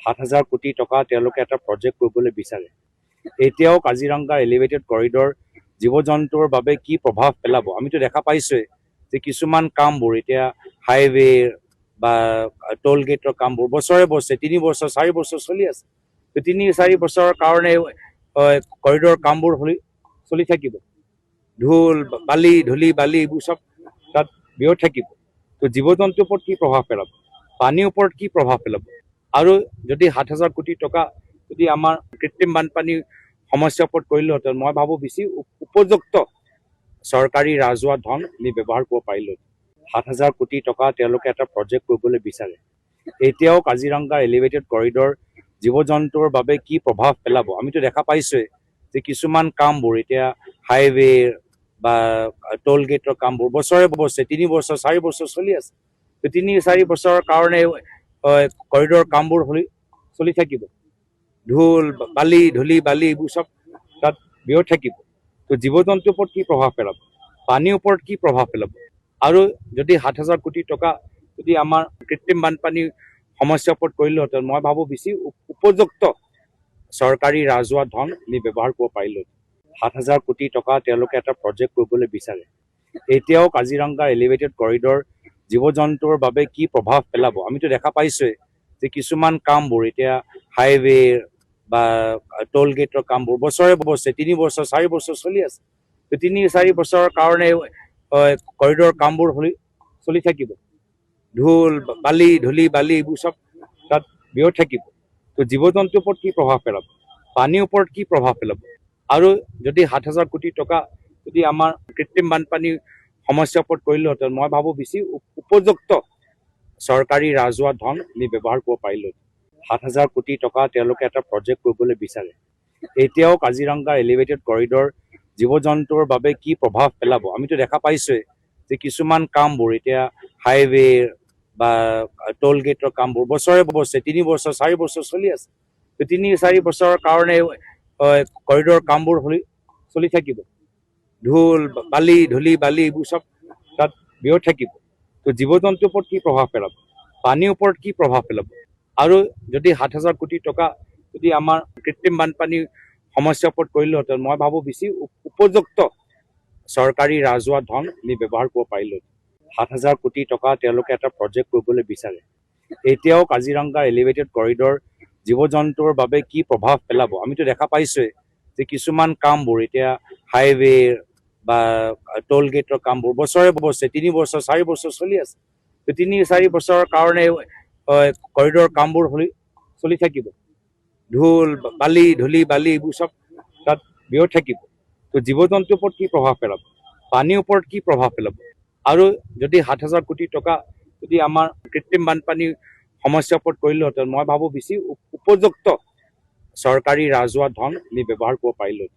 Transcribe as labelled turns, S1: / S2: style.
S1: 7,000 কোটি টকা তেওঁলোকে এটা প্ৰজেক্ট কৰিবলৈ বিচাৰে। এতিয়াও কাজিৰঙাৰ এলিভেটেড কৰিডৰ জীৱ জন্তুৰ বাবে কি প্ৰভাৱ পেলাব আমিতো দেখা পাইছোৱে যে কিছুমান কামবোৰ এতিয়া হাইৱে বা টোল গেটৰ কামবোৰ বছৰে 3 বছৰ 4 বছৰ চলি আছে। 3-4 বছৰৰ কাৰণে কৰিডৰ কামবোৰ চলি থাকিব। ধূলি বালি এইবোৰ চব তাত ব্যয় থাকিব। তো জীৱ জন্তুৰ ওপৰত কি প্ৰভাৱ পেলাব, পানীৰ ওপৰত কি প্ৰভাৱ পেলাব। আৰু যদি 7,000 কোটি টকা যদি আমাৰ কৃত্ৰিম বানপানী সমস্যাৰ ওপৰত কৰিলোহেঁতেন মই ভাবোঁ বেছি উপযুক্ত চৰকাৰী ৰাজহুৱা ধন আমি ব্যৱহাৰ কৰিব পাৰিলোঁ। 7,000 কোটি টকা তেওঁলোকে এটা প্ৰজেক্ট কৰিবলৈ বিচাৰে। এতিয়াও কাজিৰঙাৰ এলিভেটেড কৰিডৰ জীৱ জন্তুৰ বাবে কি প্ৰভাৱ পেলাব আমিতো দেখা পাইছোৱে যে কিছুমান কামবোৰ এতিয়া হাইৱে বা টোল গেটৰ কামবোৰ বছৰে 3 বছৰ 4 বছৰ চলি আছে। 3-4 বছৰৰ কাৰণে কৰিডৰ কামবোৰ চলি থাকিব। ধূলি বালি এইবোৰ চব তাত ব্যয় থাকিব। তো জীৱ জন্তুৰ ওপৰত কি প্ৰভাৱ পেলাব, পানীৰ ওপৰত কি প্ৰভাৱ পেলাব। আৰু যদি 7,000 কোটি টকা যদি আমাৰ কৃত্ৰিম বানপানী সমস্যাৰ ওপৰত কৰিলোহেঁতেন মই ভাবোঁ বেছি উপযুক্ত চৰকাৰী ৰাজহুৱা ধন আমি ব্যৱহাৰ কৰিব পাৰিলোঁ। 7,000 কোটি টকা তেওঁলোকে এটা প্ৰজেক্ট কৰিবলৈ বিচাৰে। এতিয়াও কাজিৰঙাৰ এলিভেটেড কৰিডৰ জীৱ জন্তুৰ বাবে কি প্ৰভাৱ পেলাব আমিতো দেখা পাইছোৱে যে কিছুমান কামবোৰ এতিয়া হাইৱে বা টোল গেটৰ কামবোৰ বছৰে 3 বছৰ 4 বছৰ চলি আছে। 3-4 বছৰৰ কাৰণে কৰিডৰ কামবোৰ চলি থাকিব। ধূলি বালি এইবোৰ চব তাত ব্যয় থাকিব। তো জীৱ জন্তুৰ ওপৰত কি প্ৰভাৱ পেলাব, পানীৰ ওপৰত কি প্ৰভাৱ পেলাব। আৰু যদি 7,000 কোটি টকা যদি আমাৰ কৃত্ৰিম বানপানী সমস্যাৰ ওপৰত কৰিলোহেঁতেন মই ভাবোঁ বেছি উপযুক্ত চৰকাৰী ৰাজহুৱা ধন আমি ব্যৱহাৰ কৰিব পাৰিলোঁ। 7,000 কোটি টকা তেওঁলোকে এটা প্ৰজেক্ট কৰিবলৈ বিচাৰে। এতিয়াও কাজিৰঙাৰ এলিভেটেড কৰিডৰ জীৱ জন্তুৰ বাবে কি প্ৰভাৱ পেলাব আমিতো দেখা পাইছোৱে যে কিছুমান কামবোৰ এতিয়া হাইৱে বা টোল গেটৰ কামবোৰ বছৰে 3 বছৰ 4 বছৰ চলি আছে। 3-4 বছৰৰ কাৰণে কৰিডৰ কামবোৰ চলি থাকিব। ধূলি বালি এইবোৰ চব তাত ব্যয় থাকিব। তো জীৱ জন্তুৰ ওপৰত কি প্ৰভাৱ পেলাব, পানীৰ ওপৰত কি প্ৰভাৱ পেলাব। আৰু যদি 7,000 কোটি টকা যদি আমাৰ কৃত্ৰিম বানপানী সমস্যাৰ ওপৰত কৰিলোহেঁতেন মই ভাবোঁ বেছি উপযুক্ত চৰকাৰী ৰাজহুৱা ধন আমি ব্যৱহাৰ কৰিব পাৰিলোঁ। 7,000 কোটি টকা তেওঁলোকে এটা প্ৰজেক্ট কৰিবলৈ বিচাৰে। এতিয়াও কাজিৰঙাৰ এলিভেটেড কৰিডৰ জীৱ জন্তুৰ বাবে কি প্ৰভাৱ পেলাব আমিতো দেখা পাইছোৱে যে কিছুমান কামবোৰ এতিয়া হাইৱে বা টোল গেটৰ কামবোৰ বছৰে 3 বছৰ 4 বছৰ চলি আছে। 3-4 বছৰৰ কাৰণে কৰিডৰ কামবোৰ চলি থাকিব। ধূলি বালি এইবোৰ চব তাত ব্যয় থাকিব। 7,000 কোটি টকা তেওঁলোকে এটা প্ৰজেক্ট কৰিবলৈ বিচাৰে। এতিয়াও কাজিৰঙাৰ এলিভেটেড কৰিডৰ জীৱ জন্তুৰ বাবে কি প্ৰভাৱ পেলাব আমিতো দেখা পাইছোৱে যে কিছুমান কামবোৰ এতিয়া হাইৱে বা টোল গেটৰ কামবোৰ বছৰে 3 বছৰ 4 বছৰ চলি আছে। 3-4 বছৰৰ কাৰণে কৰিডৰ কামবোৰ চলি থাকিব। ধূলি বালি এইবোৰ চব তাত ব্যয় থাকিব। তো জীৱ জন্তুৰ ওপৰত কি প্ৰভাৱ পেলাব, পানীৰ ওপৰত কি প্ৰভাৱ পেলাব। আৰু যদি 7,000 কোটি টকা যদি আমাৰ কৃত্ৰিম বানপানী সমস্যাৰ ওপৰত কৰিলোহেঁতেন মই ভাবোঁ বেছি উপযুক্ত চৰকাৰী ৰাজহুৱা ধন আমি ব্যৱহাৰ কৰিব পাৰিলোঁ।